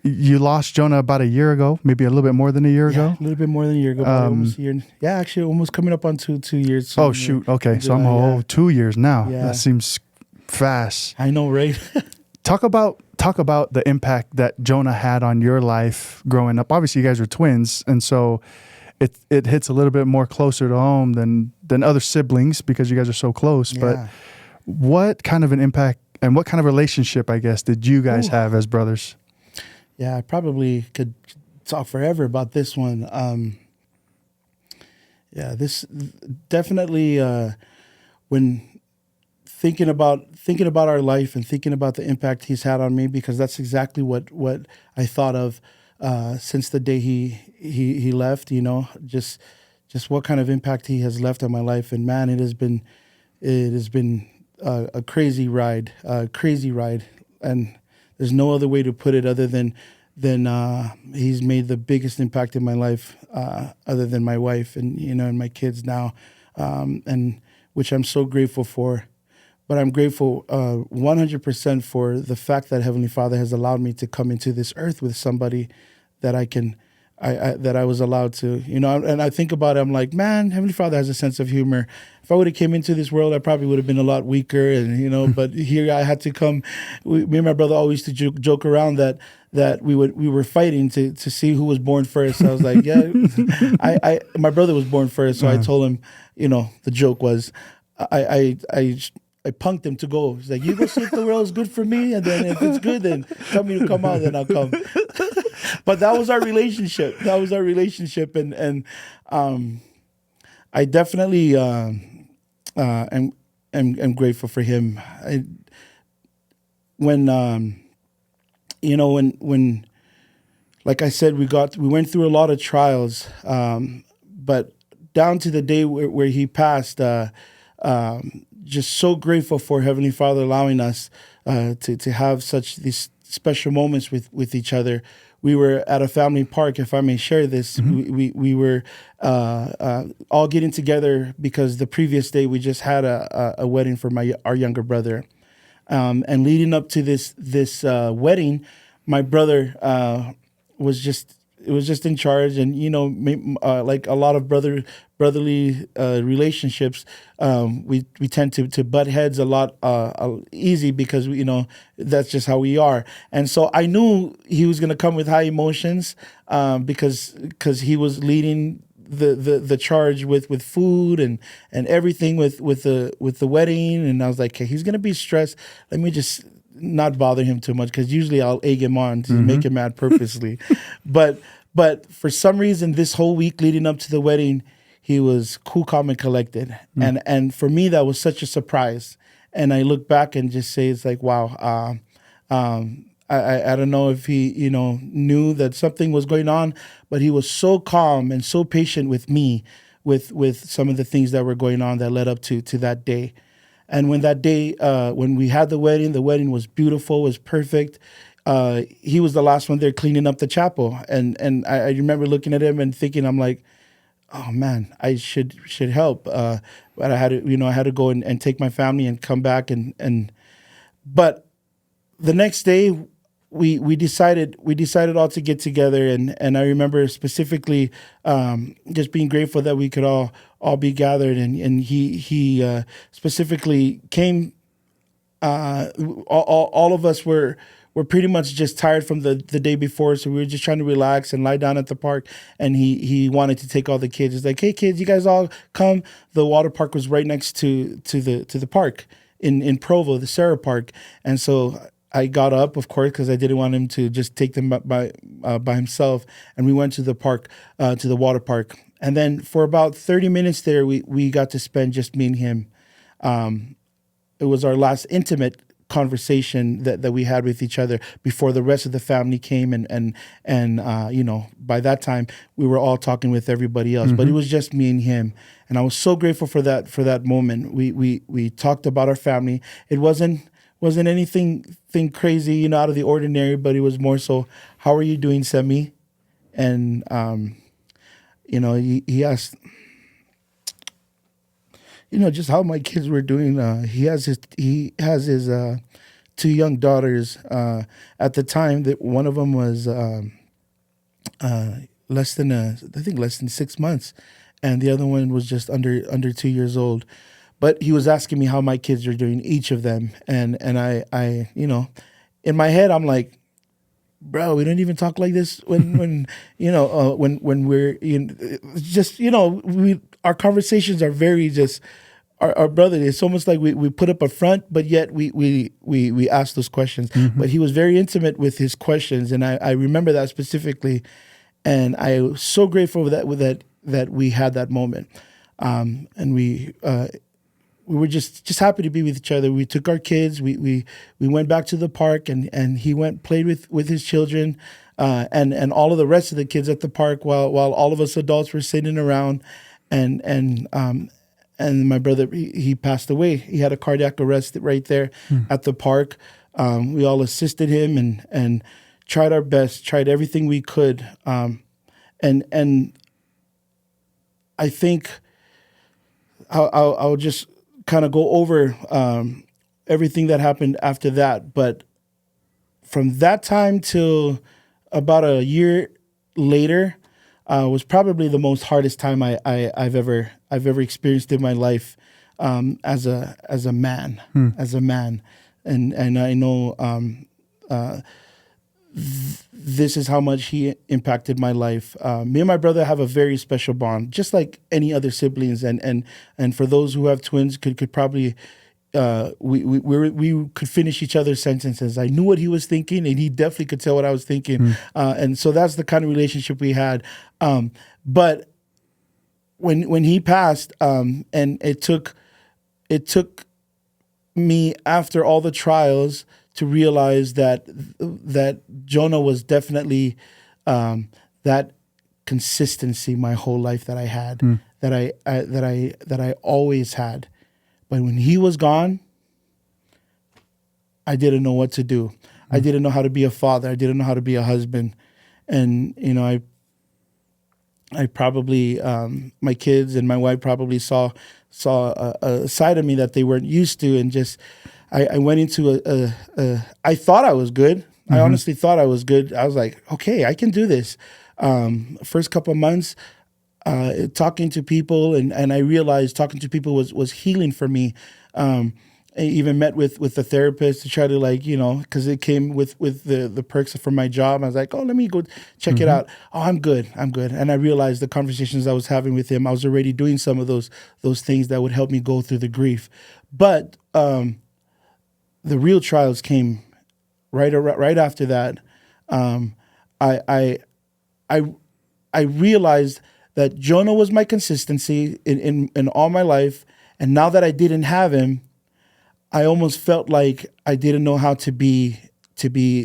You lost Jonah about a year ago, maybe a little bit more than a year ago. A little bit more than a year ago, probably almost a year. Yeah, actually, almost coming up on 2 years. Oh shoot. Okay, so I'm 2 years now. Yeah. That seems fast. I know, right? Talk about the impact that Jonah had on your life growing up. Obviously, you guys are twins, and so it hits a little bit more closer to home than other siblings because you guys are so close. Yeah. But what kind of an impact and what kind of relationship, I guess, did you guys have as brothers? Yeah, I probably could talk forever about this one. This definitely when thinking about our life and thinking about the impact he's had on me, because that's exactly what I thought of since the day he left. You know, just what kind of impact he has left on my life. And man, it has been a crazy ride, and there's no other way to put it other than he's made the biggest impact in my life, other than my wife and and my kids now, and which I'm so grateful for. But I'm grateful 100% for the fact that Heavenly Father has allowed me to come into this earth with somebody that that I was allowed to, and I think about it, I'm like, man, Heavenly Father has a sense of humor. If I would have came into this world, I probably would have been a lot weaker, and but here I had to come. Me and my brother always used to joke around that we were fighting to see who was born first. So I was like, yeah, my brother was born first, so I told him, the joke was, I punked him to go. He's like, you go see if the world is good for me, and then if it's good, then tell me to come out, then I'll come. But that was our relationship. And I definitely am grateful for him. When like I said, we went through a lot of trials, but down to the day where he passed, just so grateful for Heavenly Father allowing us to have such these special moments with each other. We were at a family park, if I may share this. Mm-hmm. We were all getting together because the previous day we just had a wedding for our younger brother, and leading up to this wedding, my brother was just in charge, and like a lot of brotherly relationships, we tend to butt heads a lot easy because that's just how we are. And so I knew he was gonna come with high emotions, because he was leading the charge with food and everything with the wedding, and I was like, okay, he's gonna be stressed. Let me just not bother him too much, because usually I'll egg him on to make him mad purposely. But for some reason, this whole week leading up to the wedding, he was cool, calm, and collected. And for me, that was such a surprise. And I look back and just say, it's like, wow. I don't know if he knew that something was going on, but he was so calm and so patient with me, with some of the things that were going on that led up to that day. And when that day, when we had the wedding was beautiful, was perfect. He was the last one there cleaning up the chapel. And I remember looking at him and thinking, I'm like, oh man, I should help. But I had to go and take my family and come back. But the next day we decided all to get together. And I remember specifically, just being grateful that we could all be gathered, and he specifically came. All of us were pretty much just tired from the day before, so we were just trying to relax and lie down at the park. And he wanted to take all the kids. He's like, hey kids, you guys all come. The water park was right next to the park in Provo, the Sarah Park. And so I got up, of course, because I didn't want him to just take them by himself. And we went to the park, to the water park. And then for about 30 minutes there, we got to spend just me and him. It was our last intimate conversation that we had with each other before the rest of the family came. And by that time, we were all talking with everybody else. But it was just me and him. And I was so grateful for that moment. We talked about our family. It wasn't anything crazy, out of the ordinary, but it was more so, how are you doing, Semi? And, he asked, just how my kids were doing. He has his two young daughters at the time. That one of them was less than 6 months, and the other one was just under 2 years old. But he was asking me how my kids are doing, each of them, and I in my head I'm like, bro, we don't even talk like this when when we're just our conversations are very just our brother. It's almost like we put up a front, but yet we ask those questions. Mm-hmm. But he was very intimate with his questions, and I remember that specifically, and I was so grateful that we had that moment, and we were just happy to be with each other. We took our kids. We went back to the park, and he played with his children, and all of the rest of the kids at the park, while all of us adults were sitting around, and my brother he passed away. He had a cardiac arrest right there at the park. We all assisted him and tried our best, tried everything we could, and I think I'll just kind of go over everything that happened after that. But from that time till about a year later was probably the most hardest time I've ever experienced in my life as a man, and I know this is how much he impacted my life. Me and my brother have a very special bond, just like any other siblings. And for those who have twins, could probably we could finish each other's sentences. I knew what he was thinking, and he definitely could tell what I was thinking. And so that's the kind of relationship we had. But when he passed, and it took me, after all the trials, to realize that Jonah was definitely that consistency my whole life that I had, that I always had. But when he was gone, I didn't know what to do. I didn't know how to be a father. I didn't know how to be a husband. And I probably my kids and my wife probably saw a side of me that they weren't used to, and just I went into I thought I was good. I honestly thought I was good. I was like, okay, I can do this. First couple of months, talking to people, and I realized talking to people was healing for me. I even met with the therapist to try to, because it came with the perks from my job. I was like, oh, let me go check it out. Oh, I'm good. And I realized the conversations I was having with him, I was already doing some of those things that would help me go through the grief. But the real trials came right after that. I realized that Jonah was my consistency in all my life, and now that I didn't have him, I almost felt like I didn't know how to be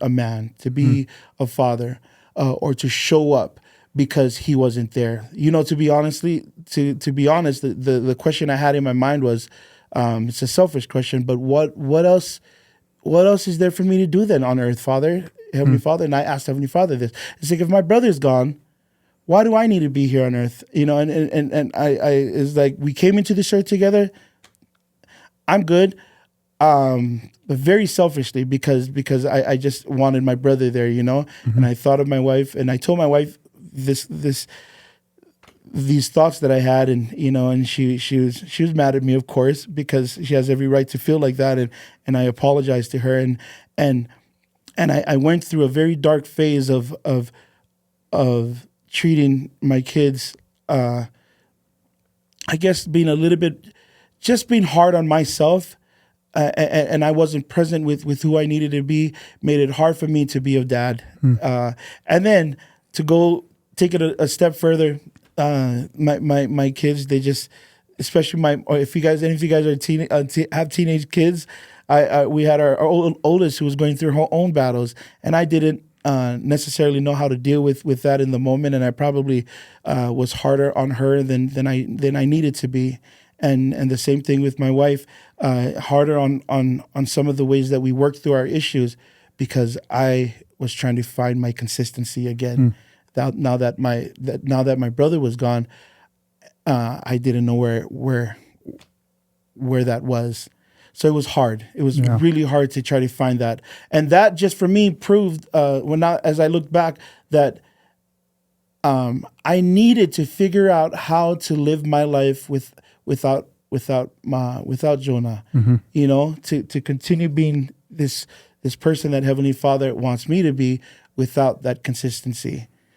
a man, to be a father, or to show up because he wasn't there. To be honest, the question I had in my mind was, it's a selfish question, but what else is there for me to do then on earth, Father, Heavenly Father? And I asked Heavenly Father this. It's like, if my brother's gone, why do I need to be here on earth? And I it's like, we came into this earth together. I'm good. But very selfishly, because I just wanted my brother there, and I thought of my wife, and I told my wife these thoughts that I had, and she was mad at me, of course, because she has every right to feel like that, and I apologized to her, and I went through a very dark phase of treating my kids, I guess being a little bit, just being hard on myself, and I wasn't present with who I needed to be, made it hard for me to be a dad. And then to go take it a step further, my kids, they just, especially if you guys are have teenage kids, we had our oldest who was going through her own battles, and I didn't necessarily know how to deal with that in the moment, and I probably was harder on her than I needed to be. And the same thing with my wife, harder on some of the ways that we worked through our issues, because I was trying to find my consistency again. Now that my brother was gone, I didn't know where that was. So it was hard. It was Yeah. really hard to try to find that. And that just for me proved, as I look back, that I needed to figure out how to live my life without Jonah. You know, to continue being this person that Heavenly Father wants me to be without that consistency.